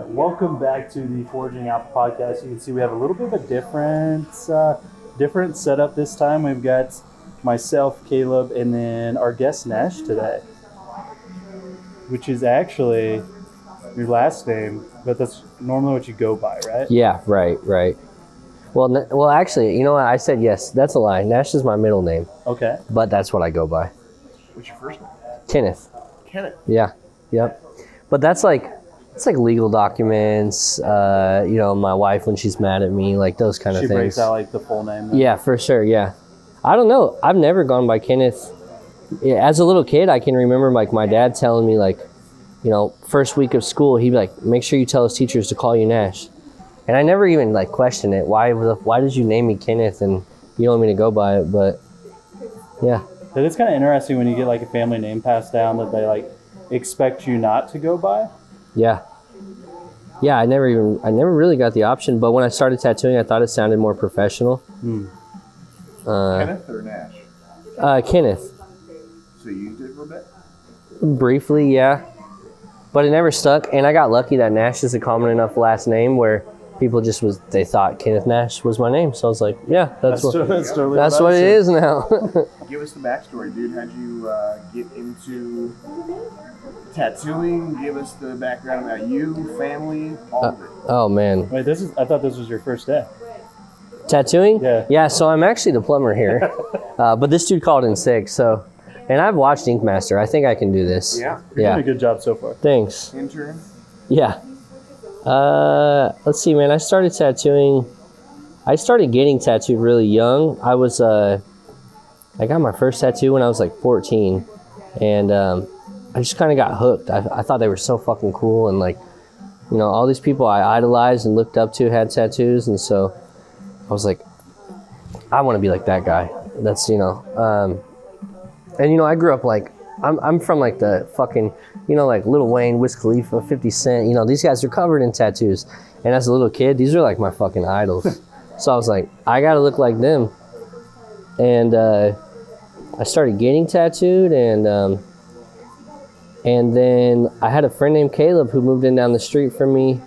Welcome back to the Forging Alpha podcast. You can see we have a little bit of a different setup this time. We've got myself, Caleb, and then our guest Nash today, which is actually your last name, but that's normally what you go by, right? Yeah, right. Well, actually, you know what? I said yes. That's a lie. Nash is my middle name. Okay. But that's what I go by. What's your first name? Kenneth. Kenneth. Yeah. Yep. But it's like legal documents. My wife when she's mad at me, like those kind of things. She breaks out like the full name. Then. Yeah, for sure. Yeah. I don't know. I've never gone by Kenneth. As a little kid, I can remember like my dad telling me like, first week of school, he'd be like, make sure you tell his teachers to call you Nash. And I never even like questioned it. Why did you name me Kenneth and you don't want me to go by it? But yeah. But it's kind of interesting when you get like a family name passed down that they like expect you not to go by. Yeah. Yeah, I never really got the option. But when I started tattooing, I thought it sounded more professional. Kenneth or Nash? Kenneth. So you used it for a bit? Briefly, yeah. But it never stuck. And I got lucky that Nash is a common enough last name where people they thought Kenneth Nash was my name. So I was like, yeah, that's what it is now. Give us the backstory, dude. How'd you get into tattooing? Give us the background about you, family, all of it. Oh, man. Wait, I thought this was your first day. Tattooing? Yeah. Yeah, so I'm actually the plumber here. But this dude called in sick, so... And I've watched Ink Master. I think I can do this. Yeah? You're doing a good job so far. Thanks. Intern? Yeah. Let's see, man. I started getting tattooed really young. I got my first tattoo when I was like 14. And I just kind of got hooked. I thought they were so fucking cool. And like, all these people I idolized and looked up to had tattoos. And so I was like, I want to be like that guy. That's, and I grew up like, I'm from like the fucking, like Lil Wayne, Wiz Khalifa, 50 Cent, these guys are covered in tattoos. And as a little kid, these are like my fucking idols. So I was like, I gotta look like them. And I started getting tattooed, and then I had a friend named Caleb who moved in down the street from me.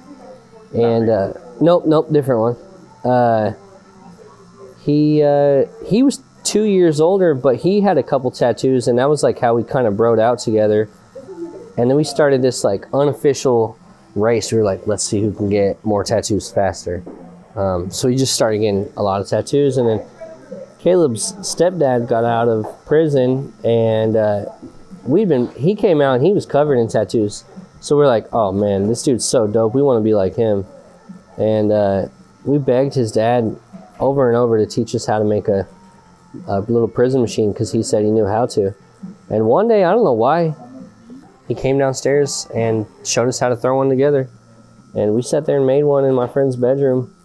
And nope, different one. He was 2 years older, but he had a couple tattoos, and that was like how we kind of broed out together. And then we started this like unofficial race. We were like, let's see who can get more tattoos faster. So we just started getting a lot of tattoos, and then Caleb's stepdad got out of prison, and he came out and he was covered in tattoos. So we're like, oh man, this dude's so dope. We want to be like him. And we begged his dad over and over to teach us how to make a little prison machine, because he said he knew how to. And one day, I don't know why, he came downstairs and showed us how to throw one together. And we sat there and made one in my friend's bedroom.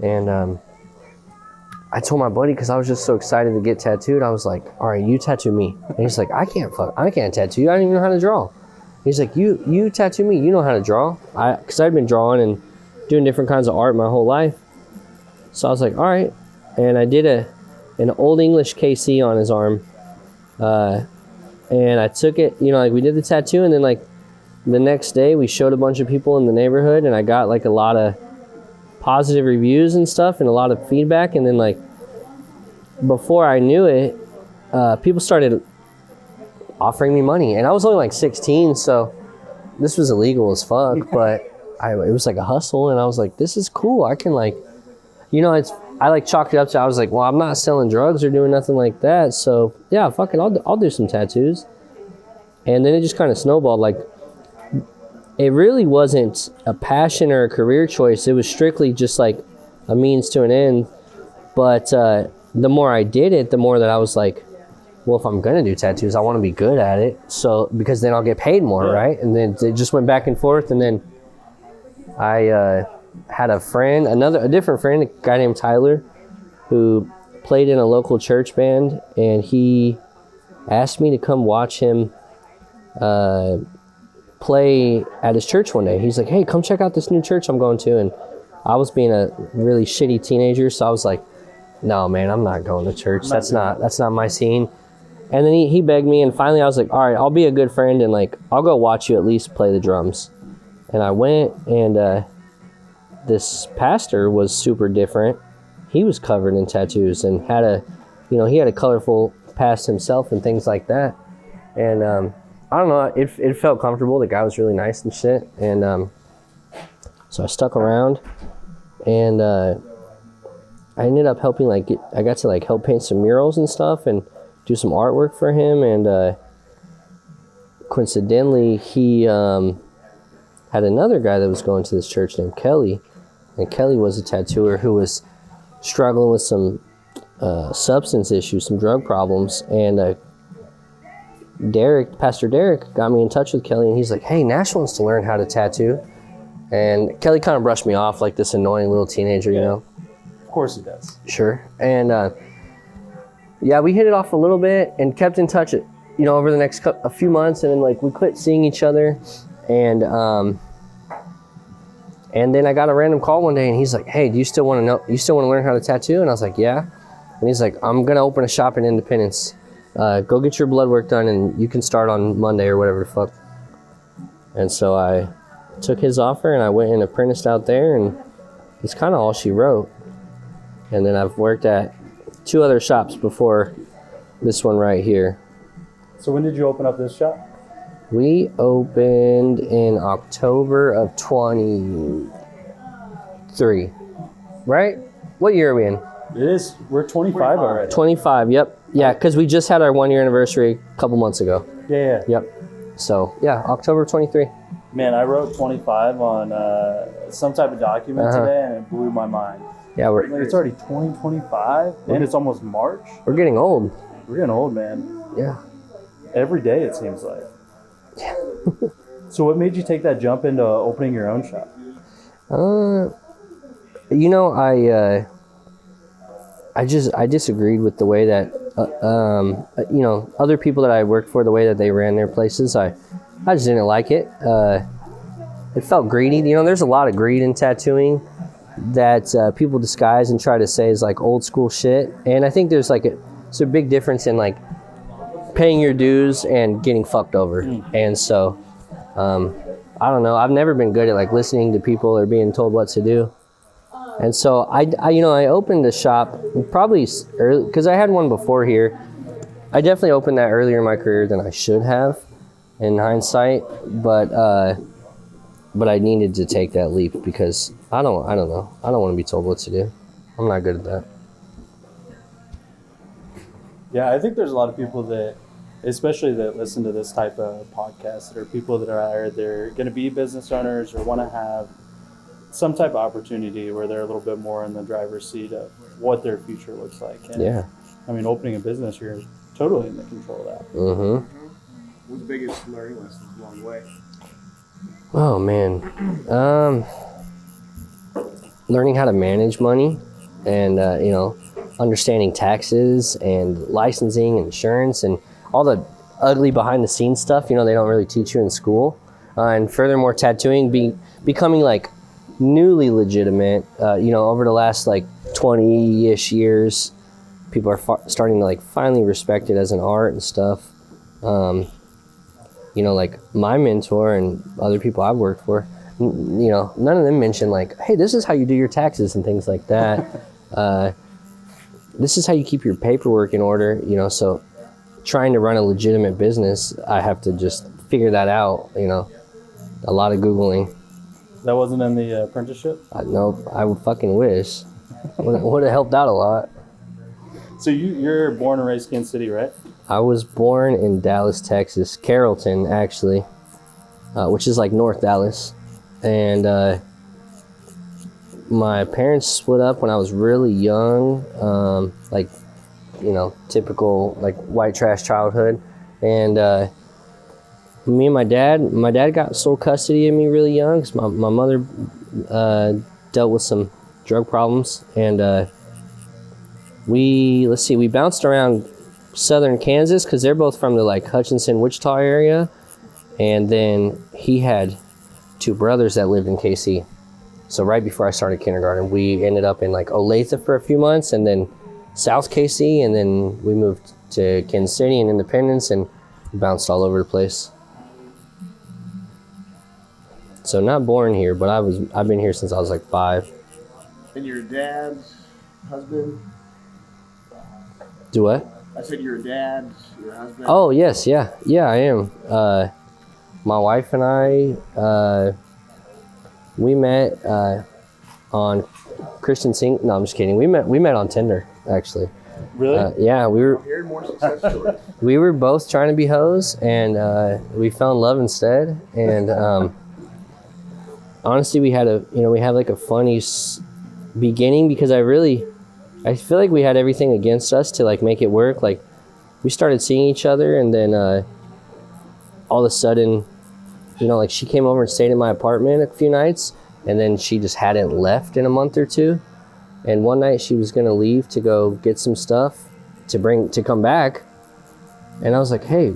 And I told my buddy, because I was just so excited to get tattooed, I was like, all right, you tattoo me. And he's like, I can't tattoo you. I don't even know how to draw. He's like, you tattoo me. You know how to draw. Because I'd been drawing and doing different kinds of art my whole life. So I was like, all right. And I did an Old English KC on his arm. And I took it, we did the tattoo, and then like the next day we showed a bunch of people in the neighborhood, and I got like a lot of positive reviews and stuff and a lot of feedback. And then like before I knew it, people started offering me money, and I was only like 16, so this was illegal as fuck, but it was like a hustle, and I was like, this is cool. I can like, I like chalked it up to, I was like, well, I'm not selling drugs or doing nothing like that. So yeah, fuck it, I'll do some tattoos. And then it just kind of snowballed. Like, it really wasn't a passion or a career choice. It was strictly just like a means to an end. But the more I did it, the more that I was like, well, if I'm going to do tattoos, I want to be good at it. So, because then I'll get paid more, right? And then it just went back and forth. And then I had a friend, a different friend, a guy named Tyler, who played in a local church band, and he asked me to come watch him play at his church one day. He's like, hey, come check out this new church I'm going to. And I was being a really shitty teenager, so I was like, no, man, I'm not going to church. That's not my scene. And then he begged me, and finally I was like, all right, I'll be a good friend, and like I'll go watch you at least play the drums. And I went, and this pastor was super different. He was covered in tattoos and had he had a colorful past himself and things like that. And I don't know, it felt comfortable. The guy was really nice and shit. And so I stuck around, and I ended up helping, I got to help paint some murals and stuff and do some artwork for him. And coincidentally, he had another guy that was going to this church named Kelly. And Kelly was a tattooer who was struggling with some substance issues, some drug problems. And Pastor Derek got me in touch with Kelly, and he's like, hey, Nash wants to learn how to tattoo. And Kelly kind of brushed me off like this annoying little teenager, you know? Of course he does. Sure. And yeah, we hit it off a little bit and kept in touch, over the next a few months. And then we quit seeing each other. And then I got a random call one day, and he's like, hey, do you still want to learn how to tattoo? And I was like, yeah. And he's like, I'm going to open a shop in Independence. Go get your blood work done, and you can start on Monday or whatever the fuck. And so I took his offer, and I went and apprenticed out there, and it's kind of all she wrote. And then I've worked at 2 other shops before this one right here. So when did you open up this shop? We opened in October of 23, right? What year are we in? It is. We're 25 already. 25, yep. Yeah, because we just had our 1-year anniversary a couple months ago. Yeah. Yep. So, yeah, October 23. Man, I wrote 25 on some type of document today, and it blew my mind. Yeah, it's already 2025, and it's almost March. We're getting old. We're getting old, man. Yeah. Every day, it seems like. So what made you take that jump into opening your own shop? I disagreed with the way that other people that I worked for, the way that they ran their places. I just didn't like it. It felt greedy. There's a lot of greed in tattooing that people disguise and try to say is old school shit. And I think there's a big difference in paying your dues and getting fucked over. And so I don't know, I've never been good at listening to people or being told what to do. And so I opened the shop probably early, because I had one before here. I definitely opened that earlier in my career than I should have in hindsight, but I needed to take that leap because I don't know, I don't want to be told what to do. I'm not good at that. Yeah, I think there's a lot of people that, especially that listen to this type of podcast, that are people that are either going to be business owners or want to have some type of opportunity where they're a little bit more in the driver's seat of what their future looks like. And, yeah. I mean, opening a business, you're totally in the control of that. Mm-hmm. What's the biggest learning lessons along the way? Oh, man. Learning how to manage money and, understanding taxes and licensing, insurance, and all the ugly behind-the-scenes stuff, they don't really teach you in school. And furthermore, tattooing, becoming, newly legitimate, over the last, 20-ish years, people are starting to, finally respect it as an art and stuff. My mentor and other people I've worked for, none of them mention, hey, this is how you do your taxes and things like that. This is how you keep your paperwork in order, so trying to run a legitimate business, I have to just figure that out, a lot of Googling. That wasn't in the apprenticeship? Nope, I would fucking wish. Would have helped out a lot. So you're born and raised Kansas City, right? I was born in Dallas, Texas, Carrollton, actually, which is North Dallas. And my parents split up when I was really young, typical white trash childhood. And me and my dad got sole custody of me really young because my mother dealt with some drug problems. And we bounced around southern Kansas because they're both from the Hutchinson, Wichita area. And then he had 2 brothers that lived in KC. So right before I started kindergarten, we ended up in Olathe for a few months, and then South KC, and then we moved to Kansas City and Independence, and bounced all over the place. So not born here, but I've been here since I was like 5. And your dad's husband? Do what? I said your dad's, your husband? Oh, yes, yeah. Yeah, I am. My wife and I, we met on Christian Sing. No, I'm just kidding. We met on Tinder, actually. Really? Yeah, Hearing more success stories. we were both trying to be hoes, and we fell in love instead. And honestly, we had like a funny beginning, because I feel like we had everything against us to like make it work. Like, we started seeing each other, and then all of a sudden, like, she came over and stayed in my apartment a few nights, and then she just hadn't left in a month or two. And one night she was gonna leave to go get some stuff to come back, and I was like, hey,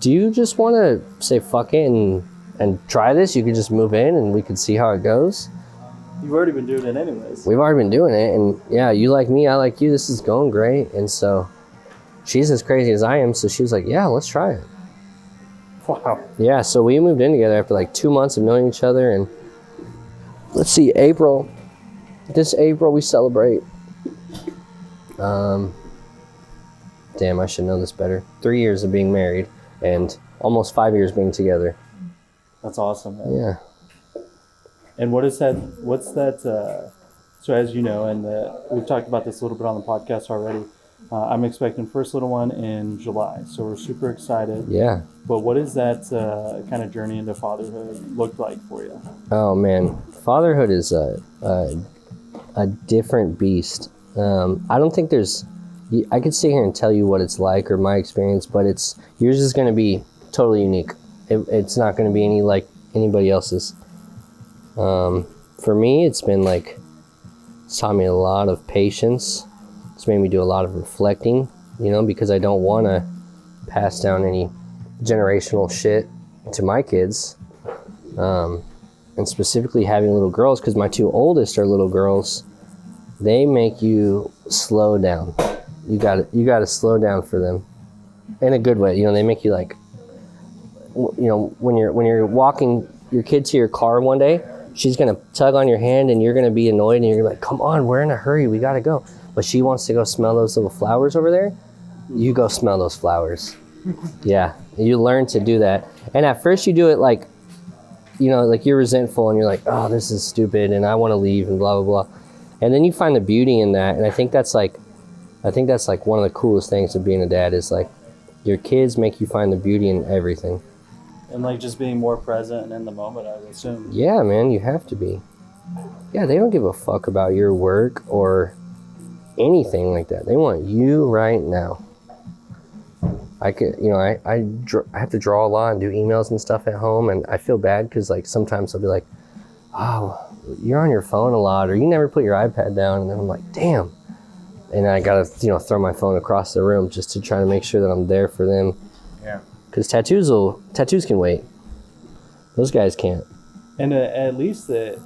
do you just want to say fuck it and try this? You could just move in and we could see how it goes. You've already been doing it anyways. We've already been doing it, and yeah, you like me, I like you, this is going great. And so she's as crazy as I am, so she was like, yeah, let's try it. Wow. Yeah, so we moved in together after like 2 months of knowing each other, and let's see, this April we celebrate. Damn, I should know this better. 3 years of being married and almost 5 years being together. That's awesome, man. Yeah. And what's that, so as you know, and we've talked about this a little bit on the podcast already, I'm expecting first little one in July, so we're super excited. Yeah. But what does that kind of journey into fatherhood look like for you? Oh man, fatherhood is a different beast. I don't think I could sit here and tell you what it's like or my experience, but yours is going to be totally unique. It's not going to be like anybody else's. For me, it's taught me a lot of patience. It's made me do a lot of reflecting, because I don't want to pass down any generational shit to my kids. And specifically having little girls, because my 2 oldest are little girls, they make you slow down. You got to slow down for them in a good way. They make you like, when you're walking your kid to your car one day, she's gonna tug on your hand and you're gonna be annoyed and you're gonna be like, come on, we're in a hurry, we gotta go. But she wants to go smell those little flowers over there. You go smell those flowers. Yeah, you learn to do that. And at first you do it like you're resentful and you're like, oh, this is stupid and I want to leave and blah blah blah. And then you find the beauty in that. And I think that's like one of the coolest things of being a dad is like your kids make you find the beauty in everything. And like just being more present and in the moment, I would assume. Yeah, man, you have to be. Yeah, they don't give a fuck about your work or anything like that. They want you right now. I have to draw a lot and do emails and stuff at home, and I feel bad because like sometimes they'll be like, oh, you're on your phone a lot, or you never put your iPad down, and then I'm like, damn. And I gotta throw my phone across the room just to try to make sure that I'm there for them. Yeah. Because tattoos can wait. Those guys can't. And at least that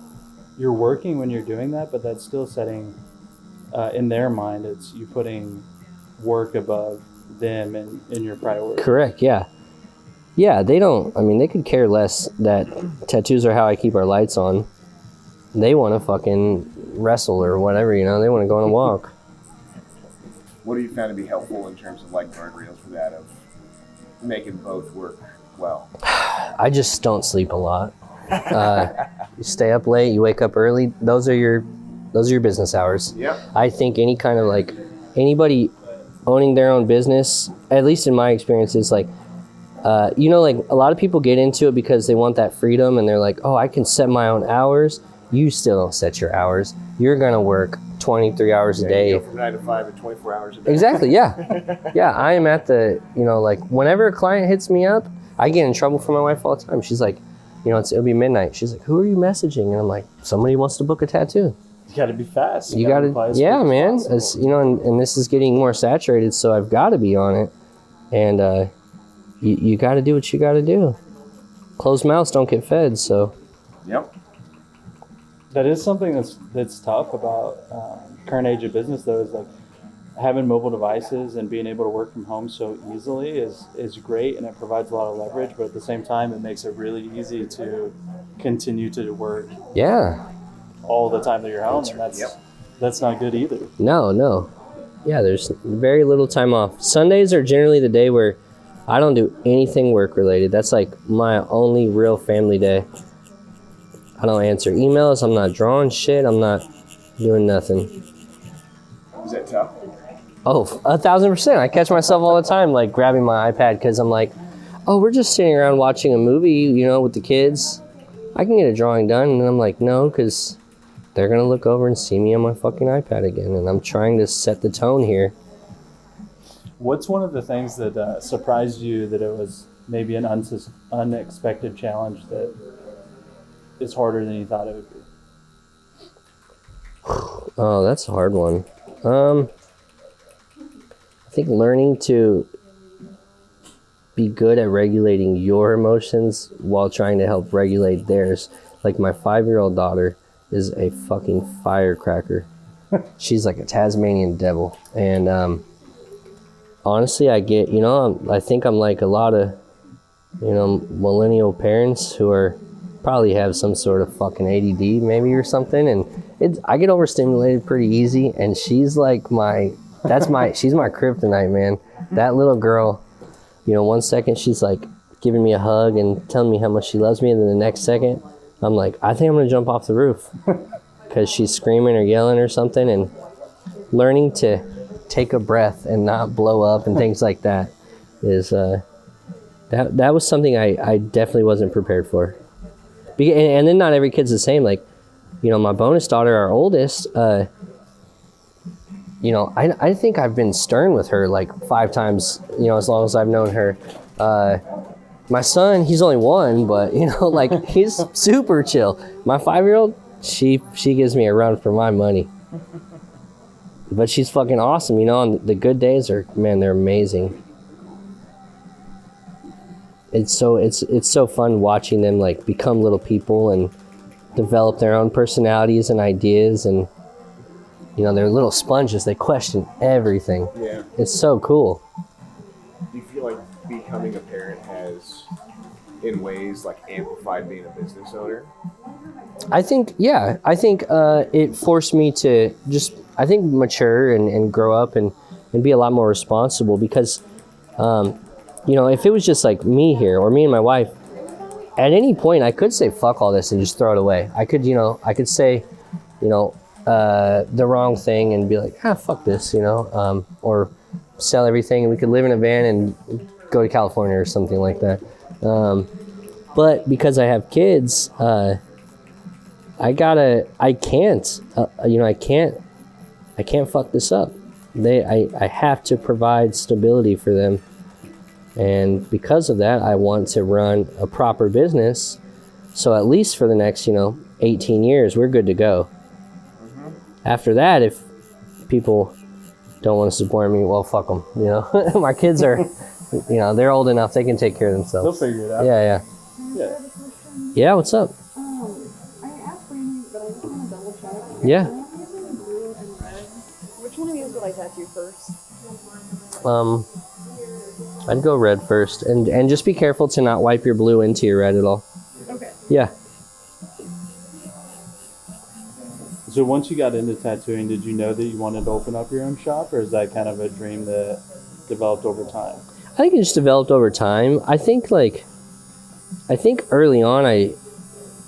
you're working when you're doing that, but that's still setting, in their mind, it's you putting work above them and in your priority. Correct, yeah. Yeah, they could care less that tattoos are how I keep our lights on. They want to fucking wrestle or whatever, they want to go on a walk. What do you found to be helpful in terms of like guardrails for that, of making both work well? I just don't sleep a lot. You stay up late, you wake up early. Those are your business hours. Yep. I think any kind of like anybody owning their own business, at least in my experience, is like, like a lot of people get into it because they want that freedom and they're like, oh, I can set my own hours. You still don't set your hours. You're gonna work 23 hours a day. You go from 9 to 5 and 24 hours a day. Exactly, yeah. Yeah, I am at the, like whenever a client hits me up, I get in trouble from my wife all the time. She's like, it'll be midnight. She's like, who are you messaging? And I'm like, somebody wants to book a tattoo. You got to be fast. You got to, yeah, man. As, and this is getting more saturated, so I've got to be on it. And you got to do what you got to do. Closed mouths don't get fed, so. Yep. That is something that's tough about current age of business, though, is like having mobile devices and being able to work from home so easily is great, and it provides a lot of leverage, but at the same time it makes it really easy to continue to work Yeah. all the time that you're home, and that's not good either. No. Yeah, there's very little time off. Sundays are generally the day where I don't do anything work related. That's like my only real family day. I don't answer emails. I'm not drawing shit. I'm not doing nothing. Is that tough? Oh, 1,000%. I catch myself all the time, like grabbing my iPad because I'm like, oh, we're just sitting around watching a movie, you know, with the kids. I can get a drawing done. And I'm like, no, because they're going to look over and see me on my fucking iPad again. And I'm trying to set the tone here. What's one of the things that surprised you that it was maybe an unexpected challenge that is harder than you thought it would be? Oh, that's a hard one. I think learning to be good at regulating your emotions while trying to help regulate theirs. Like my 5-year-old daughter is a fucking firecracker. She's like a Tasmanian devil. And honestly, I get, you know, I think I'm like a lot of, you know, millennial parents who are probably have some sort of fucking ADD maybe or something. And I get overstimulated pretty easy. And she's like she's my kryptonite, man. That little girl, you know, one second she's like giving me a hug and telling me how much she loves me. And then the next second, I'm like, I think I'm going to jump off the roof because she's screaming or yelling or something. And learning to take a breath and not blow up and things like that is, that was something I definitely wasn't prepared for. And then not every kid's the same. Like, you know, my bonus daughter, our oldest, you know, I think I've been stern with her like 5 times, you know, as long as I've known her. My son, he's only 1, but, you know, like, he's super chill. My 5-year-old, she gives me a run for my money. But she's fucking awesome, you know, and the good days are, man, they're amazing. It's so fun watching them, like, become little people and develop their own personalities and ideas, and, you know, they're little sponges. They question everything. Yeah. It's so cool. Do you feel like becoming a parent has, in ways, like amplified being a business owner? I think, yeah. I think it forced me to just, I think, mature and grow up and be a lot more responsible because, you know, if it was just like me here or me and my wife, at any point I could say fuck all this and just throw it away. I could, you know, say, you know, the wrong thing and be like, fuck this, you know, or sell everything and we could live in a van and go to California or something like that. But because I have kids, I can't fuck this up. I have to provide stability for them. And because of that, I want to run a proper business. So at least for the next, you know, 18 years, we're good to go. After that, if people don't want to support me, well, fuck them, you know. My kids are, you know, they're old enough, they can take care of themselves. They'll figure it out. Yeah. Yeah, what's up? I asked Brandon, but I just want to double check. Yeah. Can I have the blue and red? Which one of these would I tattoo first? I'd go red first, and just be careful to not wipe your blue into your red at all. Okay. Yeah. So once you got into tattooing, did you know that you wanted to open up your own shop, or is that kind of a dream that developed over time? I think it just developed over time. I think early on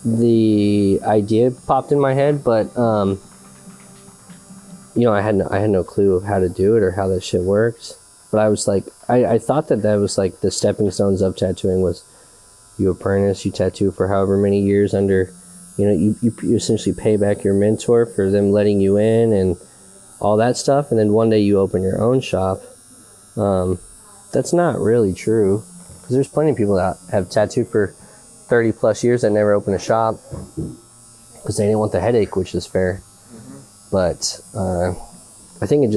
the idea popped in my head, but you know, I had no clue of how to do it or how that shit works. But I was like, I thought that was like the stepping stones of tattooing was you apprentice, you tattoo for however many years under, you know, you essentially pay back your mentor for them letting you in and all that stuff. And then one day you open your own shop. That's not really true because there's plenty of people that have tattooed for 30 plus years that never open a shop because they didn't want the headache, which is fair. But I think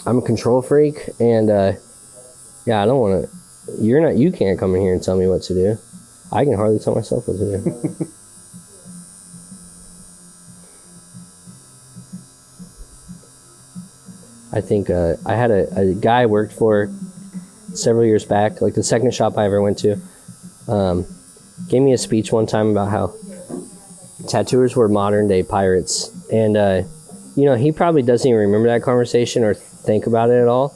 I'm a control freak, and yeah, I don't want to. You can't come in here and tell me what to do. I can hardly tell myself what to do. I think I had a guy I worked for several years back, like the second shop I ever went to. gave me a speech one time about how tattooers were modern day pirates. And, you know, he probably doesn't even remember that conversation or think about it at all.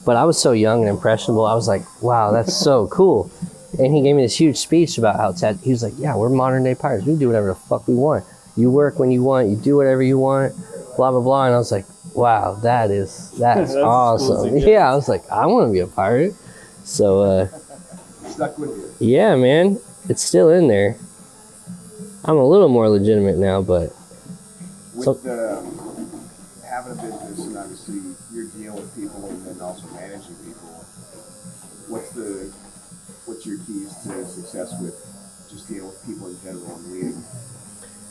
But I was so young and impressionable. I was like, wow, that's so cool. And he gave me this huge speech about how he was like, yeah, we're modern day pirates. We can do whatever the fuck we want. You work when you want. You do whatever you want. Blah, blah, blah. And I was like, wow, that's awesome. Cool. Yeah, I was like, I want to be a pirate. So, Stuck with you. yeah, man, it's still in there. I'm a little more legitimate now, but With having a business and obviously you're dealing with people and then also managing people, what's your keys to success with just dealing with people in general and leading?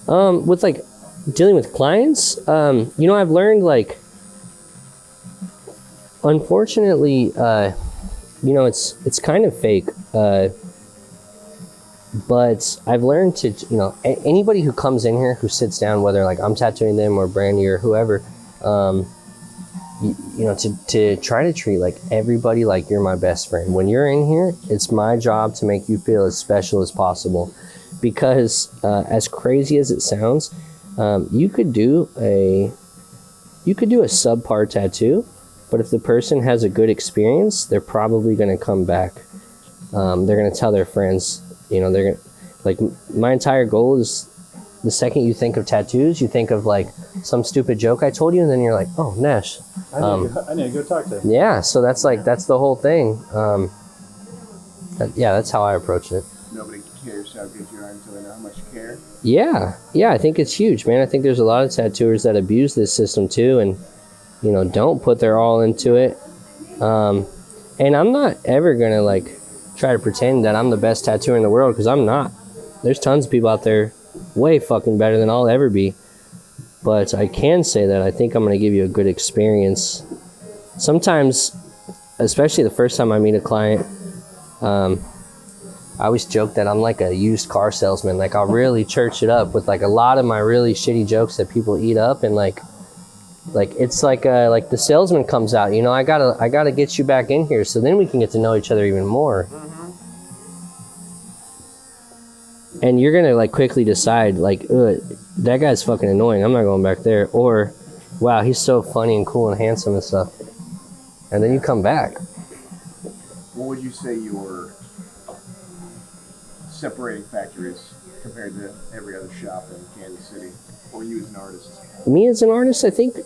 with like dealing with clients, you know, I've learned like, unfortunately, you know, it's kind of fake, but I've learned to, you know, anybody who comes in here who sits down, whether like I'm tattooing them or Brandy or whoever, you know, to try to treat like everybody like you're my best friend. When you're in here, it's my job to make you feel as special as possible, because as crazy as it sounds, you could do a subpar tattoo, but if the person has a good experience, they're probably going to come back. They're going to tell their friends. You know, they're gonna, like, my entire goal is, the second you think of tattoos, you think of like some stupid joke I told you, and then you're like, oh, Nash. I need to go talk to him. Yeah, so that's the whole thing. Yeah, that's how I approach it. Nobody cares how good you are until they know how much you care. Yeah, I think it's huge, man. I think there's a lot of tattooers that abuse this system too, and, you know, don't put their all into it. And I'm not ever gonna like try to pretend that I'm the best tattooer in the world, because I'm not. There's tons of people out there way fucking better than I'll ever be. But I can say that I think I'm going to give you a good experience. Sometimes, especially the first time I meet a client, I always joke that I'm like a used car salesman. Like, I'll really church it up with like a lot of my really shitty jokes that people eat up, and like it's like the salesman comes out, you know, I gotta get you back in here so then we can get to know each other even more. And you're gonna like quickly decide like, that guy's fucking annoying, I'm not going back there, or wow, he's so funny and cool and handsome and stuff, and then you come back. What would you say your separating factor is compared to every other shop in Kansas City, or you as an artist? Me as an artist, I think,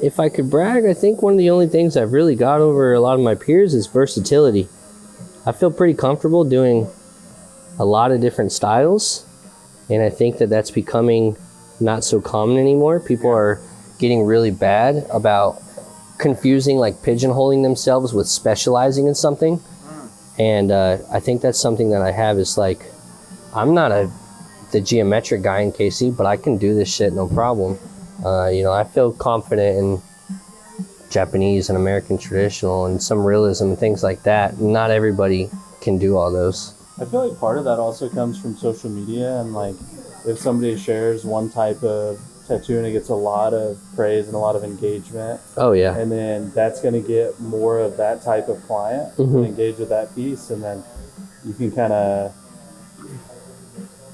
if I could brag, I think one of the only things I've really got over a lot of my peers is versatility. I feel pretty comfortable doing a lot of different styles, and I think that that's becoming not so common anymore. People are getting really bad about confusing, like pigeonholing themselves with specializing in something. And I think that's something that I have, is like, I'm not the geometric guy in KC, but I can do this shit no problem. You know, I feel confident in Japanese and American traditional and some realism and things like that. Not everybody can do all those. I feel like part of that also comes from social media, and like if somebody shares one type of tattoo and it gets a lot of praise and a lot of engagement, Oh yeah. and then that's going to get more of that type of client and engage with that piece, and then you can kind of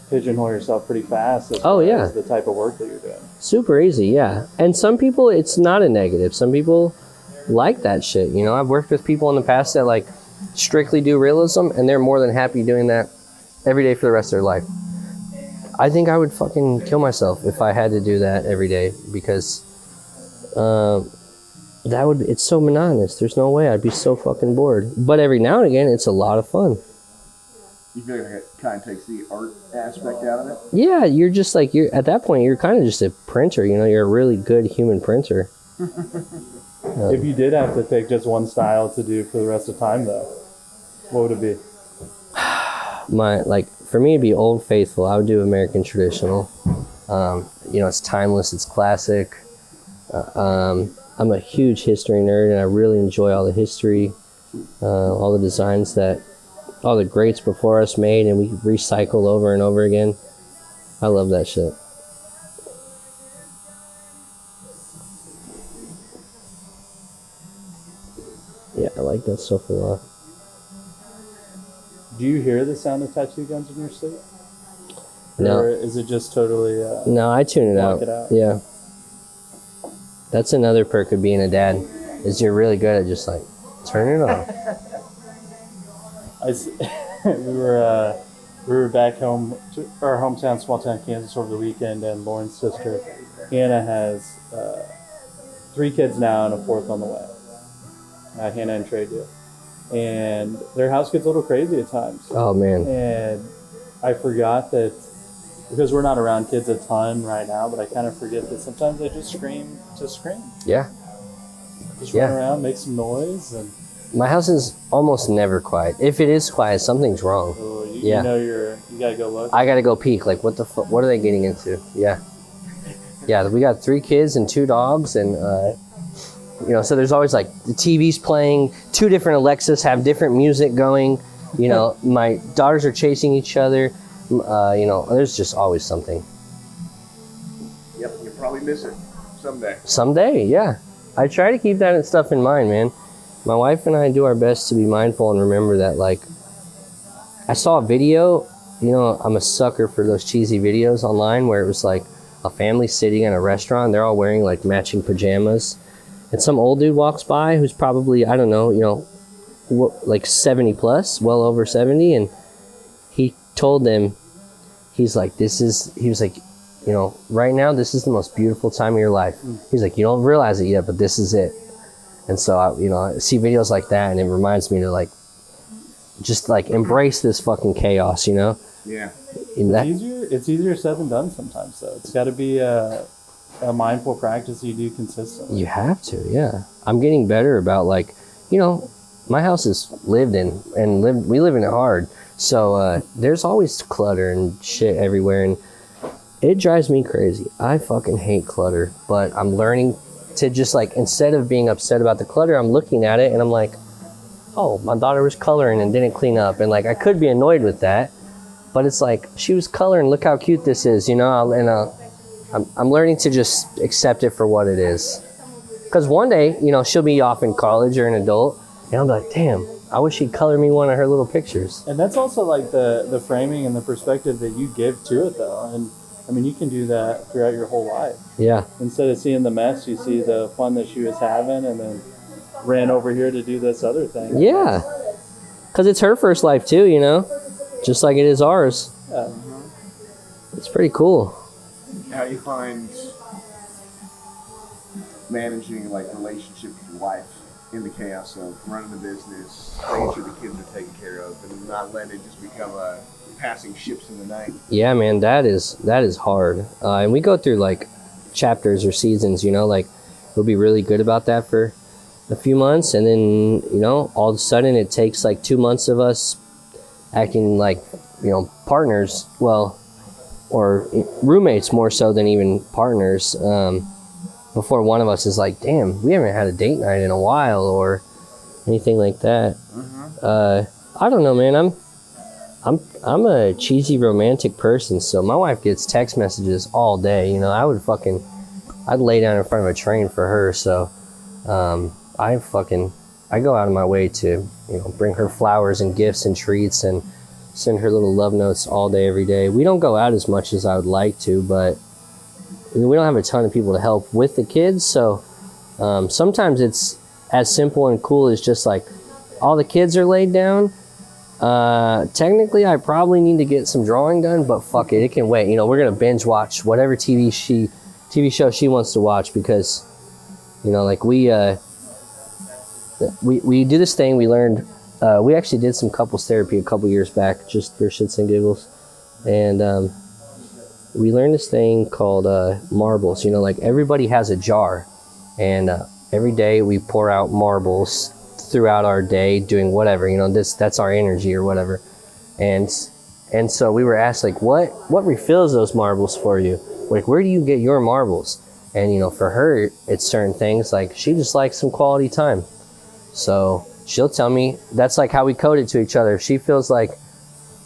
pigeonhole yourself pretty fast as far as the type of work that you're doing. Super easy, yeah. And some people, it's not a negative. Some people like that shit. You know, I've worked with people in the past that like strictly do realism, and they're more than happy doing that every day for the rest of their life. I think I would fucking kill myself if I had to do that every day, because it's so monotonous. There's no way. I'd be so fucking bored. But every now and again, it's a lot of fun. You feel like it kind of takes the art aspect out of it? Yeah, you're just like, at that point, you're kind of just a printer, you know, you're a really good human printer. If you did have to pick just one style to do for the rest of time, though, what would it be? For me, it'd be Old Faithful. I would do American traditional. You know, it's timeless, it's classic. I'm a huge history nerd, and I really enjoy all the history, all the designs that all the greats before us made, and we recycle over and over again. I love that shit. Yeah, I like that stuff a lot. Do you hear the sound of tattoo guns in your sleep? No. Or is it just totally... No, I tune it block out. it out? Yeah. That's another perk of being a dad, is you're really good at just like, turn it off. We were back home to our hometown, small town Kansas, over the weekend, and Lauren's sister, Hannah, has 3 kids now and a 4th on the way. Hannah and Trey do. And their house gets a little crazy at times. Oh, man. And I forgot that, because we're not around kids a ton right now, but I kind of forget that sometimes they just scream to scream. Yeah. Just run around, make some noise. And my house is almost never quiet. If it is quiet, something's wrong. you know you gotta go look. I gotta go peek. Like, what the fuck? What are they getting into? Yeah. Yeah, we got 3 kids and 2 dogs, and you know, so there's always like the TV's playing. 2 different Alexas have different music going. You know, my daughters are chasing each other. You know, there's just always something. Yep, you'll probably miss it someday. Someday, yeah. I try to keep that stuff in mind, man. My wife and I do our best to be mindful and remember that, like, I saw a video, you know, I'm a sucker for those cheesy videos online where it was like a family sitting in a restaurant. They're all wearing like matching pajamas. And some old dude walks by who's probably, I don't know, you know, like 70 plus, well over 70. And he told them, he was like, you know, right now, this is the most beautiful time of your life. He's like, you don't realize it yet, but this is it. And so, I see videos like that, and it reminds me to, like, just, like, embrace this fucking chaos, you know? Yeah. It's easier said than done sometimes, though. It's got to be a mindful practice you do consistently. You have to, yeah. I'm getting better about, like, you know, my house is lived in, and we live in it hard. So there's always clutter and shit everywhere, and it drives me crazy. I fucking hate clutter, but I'm learning to just, like, instead of being upset about the clutter, I'm looking at it and I'm like, oh, my daughter was coloring and didn't clean up. And, like, I could be annoyed with that, but it's like, she was coloring, look how cute this is, you know? And I'm learning to just accept it for what it is. Because one day, you know, she'll be off in college or an adult, and I'll be like, damn, I wish she'd color me one of her little pictures. And that's also, like, the framing and the perspective that you give to it, though. And I mean, you can do that throughout your whole life. Yeah. Instead of seeing the mess, you see the fun that she was having, and then ran over here to do this other thing. Yeah. Because it's her first life, too, you know? Just like it is ours. Yeah. It's pretty cool. How do you find managing, like, relationship with your wife in the chaos of running the business, making sure the kids are taken care of, and not letting it just become a passing ships in the night? Yeah, man, that is hard. And we go through, like, chapters or seasons, you know? Like, we'll be really good about that for a few months, and then, you know, all of a sudden it takes, like, 2 months of us acting like, you know, partners, well, or roommates more so than even partners, before one of us is like, damn, we haven't had a date night in a while, or anything like that. I don't know, man. I'm a cheesy romantic person, so my wife gets text messages all day. You know, I'd lay down in front of a train for her. So I go out of my way to, you know, bring her flowers and gifts and treats and send her little love notes all day, every day. We don't go out as much as I would like to, but we don't have a ton of people to help with the kids. So sometimes it's as simple and cool as just like, all the kids are laid down. Technically, I probably need to get some drawing done, but fuck it can wait. You know, we're gonna binge watch whatever TV show she wants to watch, because, you know, like we do this thing we learned. We actually did some couples therapy a couple years back, just for shits and giggles, and we learned this thing called marbles. You know, like, everybody has a jar, and every day we pour out marbles throughout our day doing whatever, you know, that's our energy or whatever. And so we were asked, like, what refills those marbles for you? Like, where do you get your marbles? And, you know, for her, it's certain things, like, she just likes some quality time. So she'll tell me, that's like how we code it to each other. If she feels like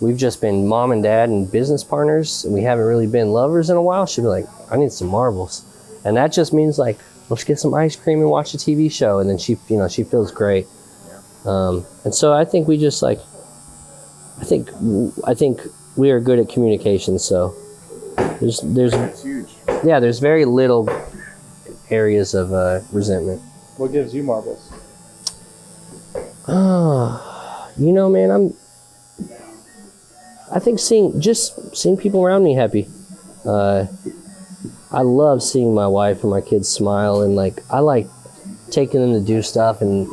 we've just been mom and dad and business partners and we haven't really been lovers in a while, she'll be like, I need some marbles. And that just means, like, let's get some ice cream and watch a TV show. And then she feels great. And so I think we just, like, I think we are good at communication. So there's That's huge. yeah, there's very little areas of resentment. What gives you marbles? You know, man, I think seeing people around me happy. I love seeing my wife and my kids smile, and like I like taking them to do stuff. And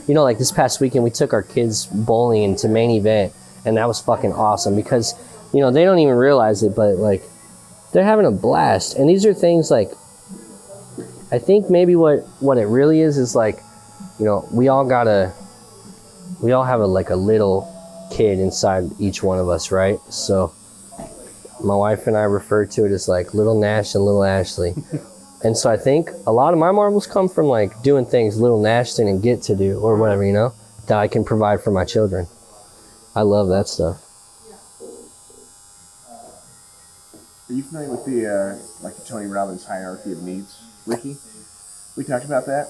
you know, like this past weekend we took our kids bowling into main event, and that was fucking awesome because you know they don't even realize it, but like they're having a blast. And these are things like I think maybe what it really is like, you know, we all have like a little kid inside each one of us, right? So my wife and I refer to it as like little Nash and little Ashley. And so I think a lot of my marbles come from like doing things little Nash didn't get to do or whatever, you know, that I can provide for my children. I love that stuff. Are you familiar with the like the Tony Robbins hierarchy of needs, Ricky? We talked about that.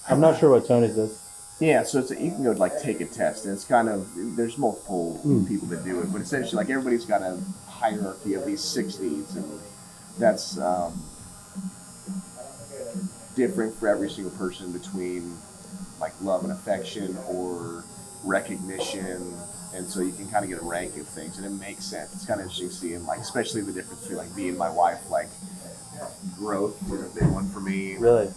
I'm not sure what Tony's is. Yeah, so you can go like take a test, and it's kind of there's multiple people that do it, but essentially like everybody's got a hierarchy of these 6 needs, and that's different for every single person between like love and affection or recognition, and so you can kind of get a rank of things, and it makes sense. It's kind of interesting seeing like especially the difference between like me and my wife, like growth is a big one for me. Really?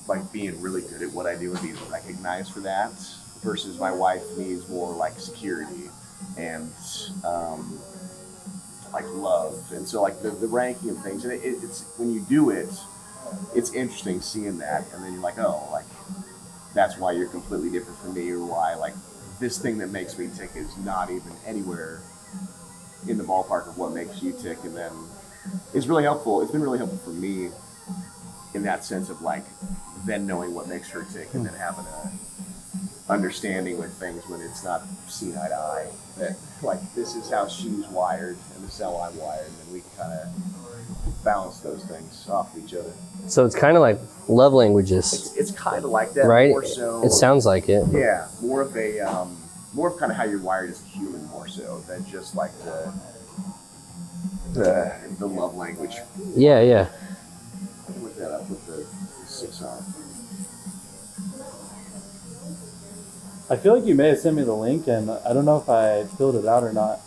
Like being really good at what I do and being recognized for that versus my wife needs more like security and like love. And so like the ranking of things, and it's when you do it, it's interesting seeing that, and then you're like, oh, like that's why you're completely different from me, or why like this thing that makes me tick is not even anywhere in the ballpark of what makes you tick. And then it's really helpful. It's been really helpful for me in that sense of like then knowing what makes her tick, and then having a understanding with things when it's not seen eye to eye, that like this is how she's wired and this is how I'm wired, and we can kind of balance those things off of each other. So it's kind of like love languages, It's kind of like that, right? more so. It sounds like it. Yeah, more of kind of how you're wired as a human, more so than just like the love language. Yeah, yeah. Look that up with the 6 on. I feel like you may have sent me the link, and I don't know if I filled it out or not.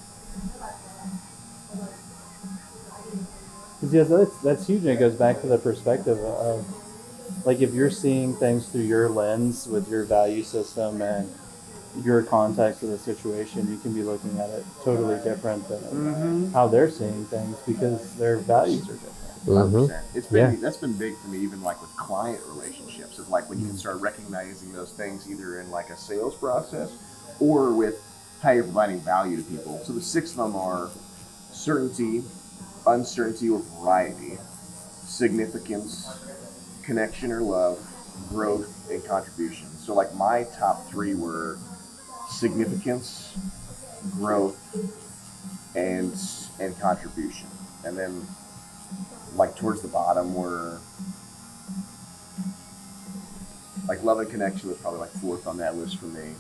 Because yes, that's huge, and it goes back to the perspective of, like, if you're seeing things through your lens with your value system and your context of the situation, you can be looking at it totally different than how they're seeing things because their values are different. 100%. It's been Yeah. That's been big for me, even like with client relationships, of like when you can start recognizing those things either in like a sales process or with how you're providing value to people. So the 6 of them are certainty, uncertainty or variety, significance, connection or love, growth, and contribution. So like my top 3 were significance, growth, and contribution. And then like towards the bottom were like love and connection was probably like 4th on that list for me.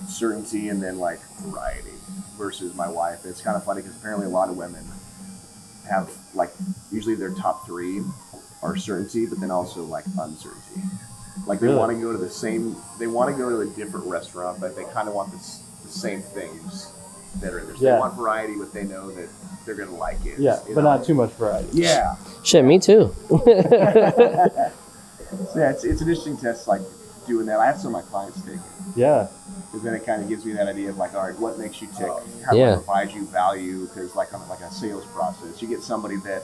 Certainty, and then like variety versus my wife. It's kind of funny because apparently a lot of women have like usually their top 3 are certainty, but then also like uncertainty. Like they Really? want to go to they want to go to a different restaurant, but they kind of want the same things that are in there. So Yeah. they want variety, but they know that they're going to like it. Yeah, you but know? not too much variety. Yeah. Shit, me too. So yeah, it's an interesting test, like doing that. I have some of my clients take it. Yeah. Because then it kind of gives me that idea of like, all right, what makes you tick? How do Yeah. I provide you value? Because like on like a sales process, you get somebody that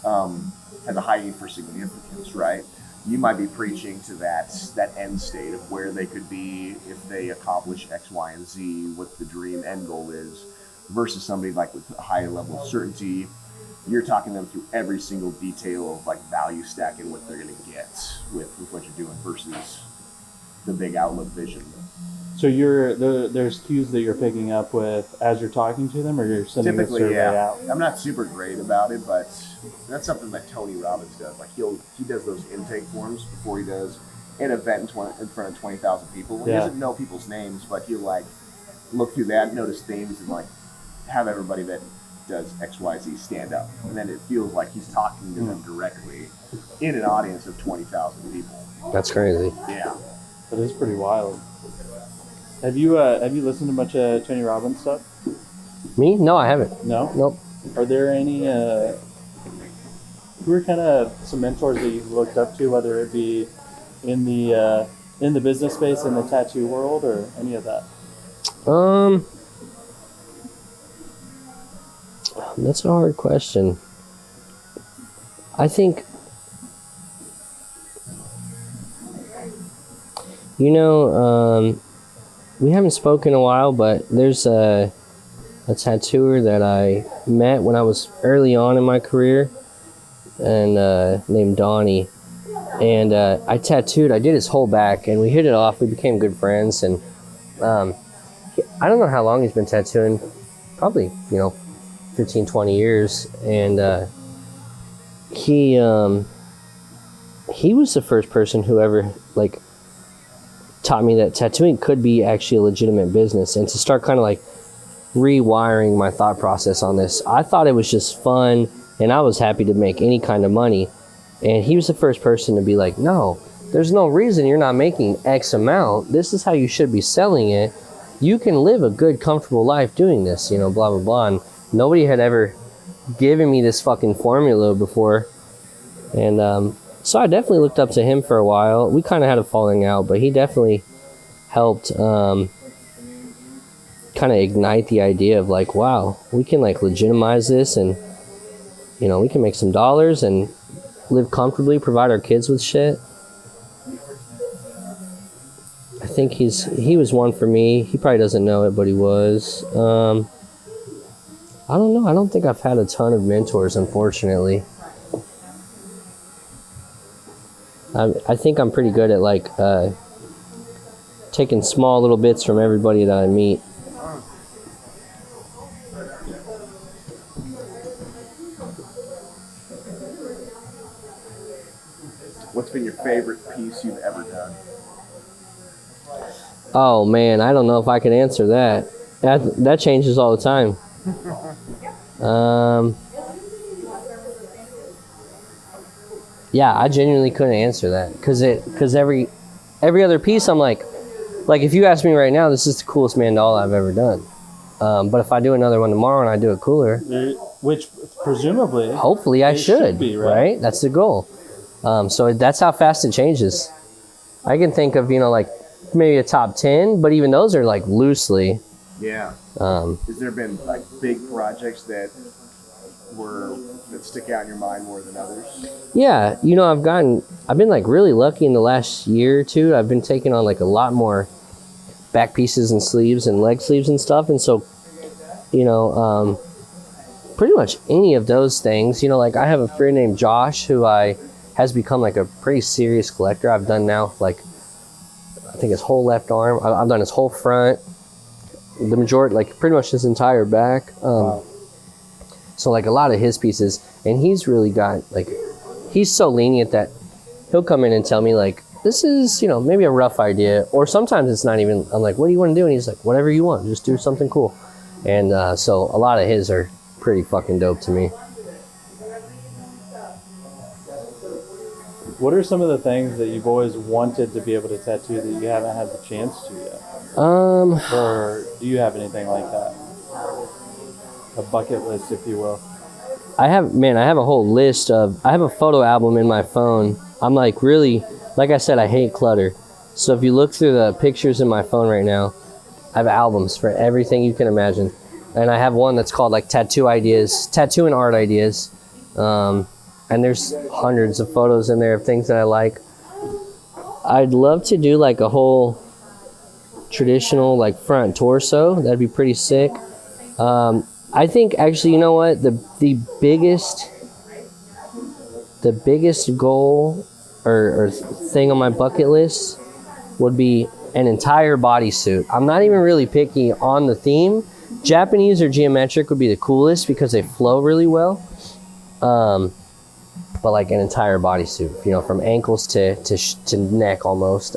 has a high need for significance, right? You might be preaching to that end state of where they could be if they accomplish X, Y, and Z, what the dream end goal is, versus somebody like with a higher level of certainty. You're talking them through every single detail of like value stack and what they're going to get with what you're doing versus the big outlook vision. So there's cues that you're picking up with as you're talking to them, or you're sending the Typically, survey yeah. out? I'm not super great about it, but that's something that Tony Robbins does. Like he does those intake forms before he does an event in front of 20,000 people. He Yeah. doesn't know people's names, but he'll like look through that, notice themes, and like have everybody that does XYZ stand up, and then it feels like he's talking to them directly in an audience of 20,000 people. That's crazy. Yeah. That is pretty wild. Have you listened to much Tony Robbins stuff? Me? No, I haven't. No. Nope. Are there any who are kind of some mentors that you've looked up to, whether it be in the business space, in the tattoo world, or any of that? That's a hard question. I think, we haven't spoken in a while, but there's a tattooer that I met when I was early on in my career, and named Donnie. And I did his whole back, and we hit it off. We became good friends, and I don't know how long he's been tattooing, probably 15, 20 years. And he was the first person who ever like taught me that tattooing could be actually a legitimate business, and to start kind of like rewiring my thought process on this. I thought it was just fun, and I was happy to make any kind of money. And he was the first person to be like, no, there's no reason you're not making X amount. This is how you should be selling it. You can live a good, comfortable life doing this, blah, blah, blah. And nobody had ever given me this fucking formula before. And so I definitely looked up to him for a while. We kind of had a falling out, but he definitely helped kind of ignite the idea of like, wow, we can like legitimize this, and we can make some dollars and live comfortably, provide our kids with shit. I think he was one for me. He probably doesn't know it, but he was. I don't know. I don't think I've had a ton of mentors, unfortunately. I think I'm pretty good at like taking small little bits from everybody that I meet. What's been your favorite piece you've ever done? Oh man, I don't know if I can answer that. That changes all the time. Yeah, I genuinely couldn't answer that because every other piece I'm like if you ask me right now, this is the coolest mandala I've ever done. But if I do another one tomorrow and I do it cooler, Which presumably, hopefully I should be, right? That's the goal. So that's how fast it changes. I can think of like maybe a top 10, but even those are like loosely. Yeah. Has there been like big projects that stick out in your mind more than others? Yeah, I've been like really lucky in the last year or two. I've been taking on like a lot more back pieces and sleeves and leg sleeves and stuff, and so pretty much any of those things. Like I have a friend named Josh who has become like a pretty serious collector. I've done now like I think his whole left arm. I've done his whole front, the majority, like pretty much his entire back. Wow. So like a lot of his pieces, and he's really got like, he's so lenient that he'll come in and tell me like, this is, maybe a rough idea, or sometimes it's not even, I'm like, what do you want to do? And he's like, whatever you want, just do something cool. And so a lot of his are pretty fucking dope to me. What are some of the things that you've always wanted to be able to tattoo that you haven't had the chance to yet? Or do you have anything like that? A bucket list, if you will. I have a whole list I have a photo album in my phone. I'm like really, like I said, I hate clutter. So if you look through the pictures in my phone right now, I have albums for everything you can imagine. And I have one that's called like tattoo and art ideas. And there's hundreds of photos in there of things that I like. I'd love to do like a whole traditional like front torso. That'd be pretty sick. I think actually, you know what? The biggest goal or thing on my bucket list would be an entire bodysuit. I'm not even really picky on the theme. Japanese or geometric would be the coolest because they flow really well. but like an entire bodysuit, you know, from ankles to neck almost.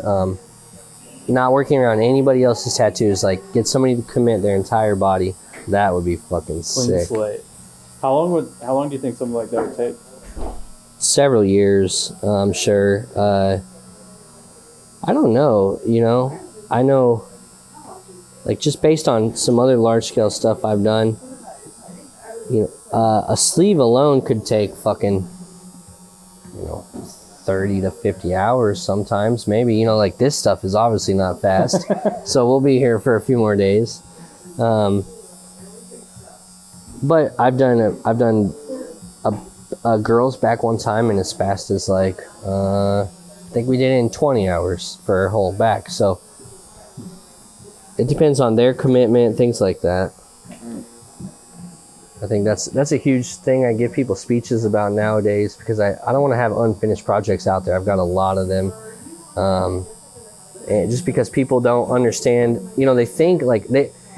Not working around anybody else's tattoos, like get somebody to commit their entire body. That would be fucking Clean sick. slate. How long do you think something like that would take? Several years, I'm sure. I don't know, you know. I know, like, just based on some other large scale stuff I've done, you know, a sleeve alone could take fucking, you know, 30 to 50 hours sometimes, maybe. You know, like, this stuff is obviously not fast, so we'll be here for a few more days. But I've done a girl's back one time, and as fast as like I think we did it in 20 hours for her whole back. So it depends on their commitment, things like that. I think that's a huge thing I give people speeches about nowadays, because I don't want to have unfinished projects out there. I've got a lot of them. And just because people don't understand, you know, they think like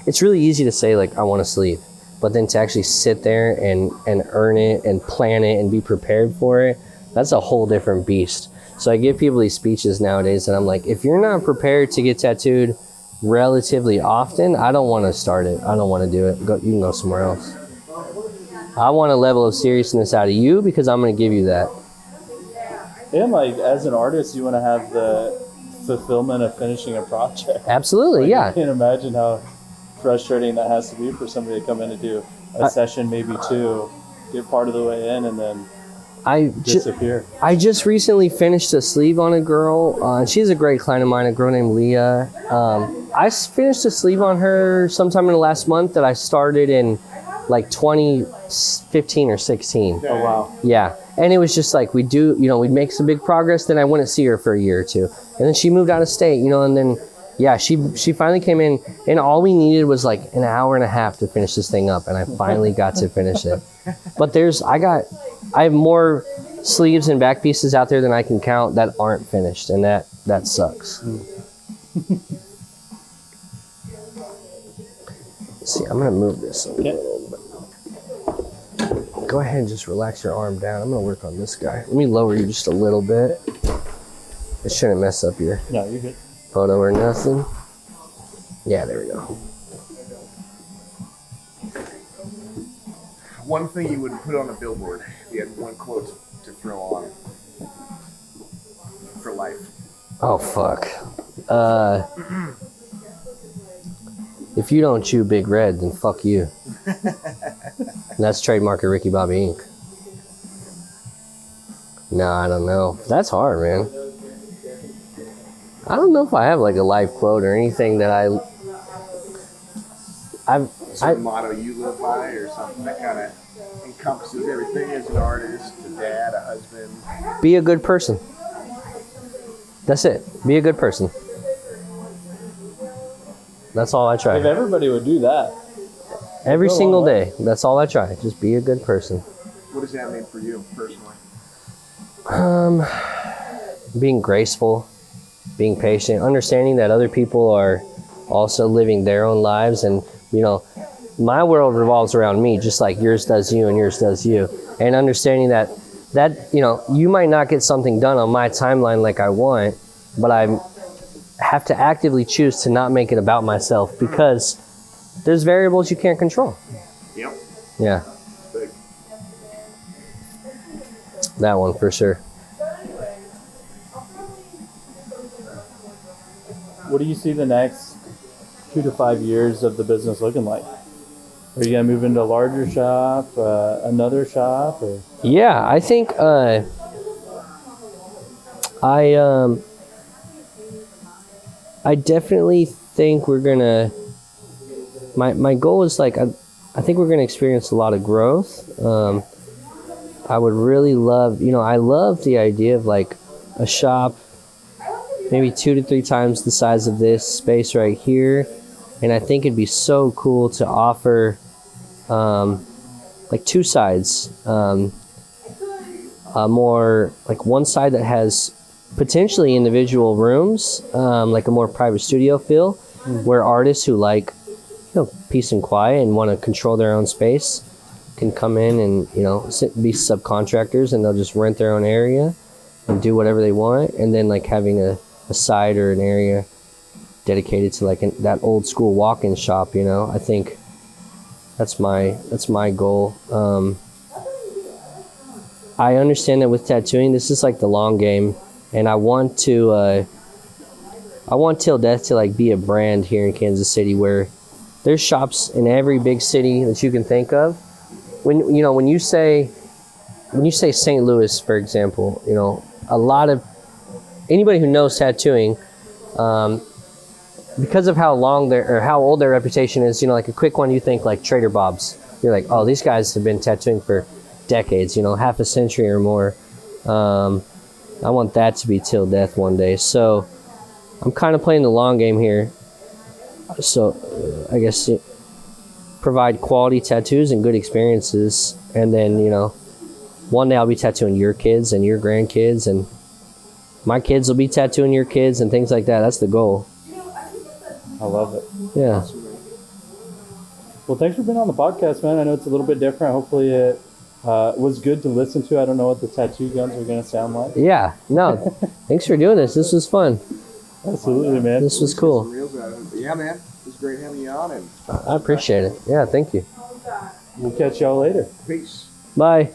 it's really easy to say like, I want a sleeve. But then to actually sit there and earn it and plan it and be prepared for it, that's a whole different beast. So I give people these speeches nowadays, and I'm like, if you're not prepared to get tattooed relatively often, I don't want to start it. I don't want to do it. You can go somewhere else. I want a level of seriousness out of you, because I'm going to give you that. And like, as an artist, you want to have the fulfillment of finishing a project. Absolutely, Like, yeah. I can't imagine how frustrating that has to be for somebody to come in and do a session, maybe two, get part of the way in, and then disappear. I just recently finished a sleeve on a girl. She's a great client of mine, a girl named Leah. I finished a sleeve on her sometime in the last month that I started in like 2015 or 16. Oh, wow. Yeah. And it was just like, we'd make some big progress, then I wouldn't see her for a year or two. And then she moved out of state, you know, and then yeah, she finally came in, and all we needed was like an hour and a half to finish this thing up, and I finally got to finish it. But I have more sleeves and back pieces out there than I can count that aren't finished, and that sucks. Let's see, I'm gonna move this a little bit. Go ahead and just relax your arm down. I'm gonna work on this guy. Let me lower you just a little bit. It shouldn't mess up your No, you're good. photo or nothing. Yeah, there we go. One thing you would put on a billboard if you had one quote to throw on for life. Oh, fuck. If you don't chew Big Red, then fuck you. And that's trademark of Ricky Bobby Inc. No, I don't know. That's hard, man. I don't know if I have like a life quote or anything that Some motto you live by, or something that kind of encompasses everything as an artist, a dad, a husband. Be a good person. That's it. Be a good person. That's all I try. If everybody would do that. Every single day. That's all I try. Just be a good person. What does that mean for you personally? Being graceful, being patient, understanding that other people are also living their own lives, and you know, my world revolves around me, just like yours does you and yours does you. And understanding that you know, you might not get something done on my timeline like I want, but I have to actively choose to not make it about myself, because there's variables you can't control. Yep. Yeah. Big. That one for sure. What do you see the next 2 to 5 years of the business looking like? Are you gonna move into a larger shop, another shop, or? Yeah, I think I definitely think we're gonna. My goal is like I think we're gonna experience a lot of growth. I would really love, you know, I love the idea of like a shop, maybe 2 to 3 times the size of this space right here, and I think it'd be so cool to offer like 2 sides. More like one side that has potentially individual rooms, like a more private studio feel, where artists who like, you know, peace and quiet and want to control their own space can come in and, you know, be subcontractors, and they'll just rent their own area and do whatever they want. And then like having a side or an area dedicated to like that old school walk-in shop, you know, I think that's my goal. I understand that with tattooing, this is like the long game, and I want Till Death to like be a brand here in Kansas City, where there's shops in every big city that you can think of. When you say St. Louis, for example, you know, a lot of anybody who knows tattooing, because of how old their reputation is, you know, like a quick one, you think like Trader Bob's. You're like, oh, these guys have been tattooing for decades, you know, half a century or more. I want that to be Till Death one day. So I'm kind of playing the long game here. So I guess provide quality tattoos and good experiences, and then, you know, one day I'll be tattooing your kids and your grandkids, and my kids will be tattooing your kids and things like that. That's the goal. I love it. Yeah. Well, thanks for being on the podcast, man. I know it's a little bit different. Hopefully it was good to listen to. I don't know what the tattoo guns are going to sound like. Yeah. No, thanks for doing this. This was fun. Absolutely, man. This was cool. Yeah, man. It was great having you on, and I appreciate it. Yeah, thank you. We'll catch y'all later. peace. Bye.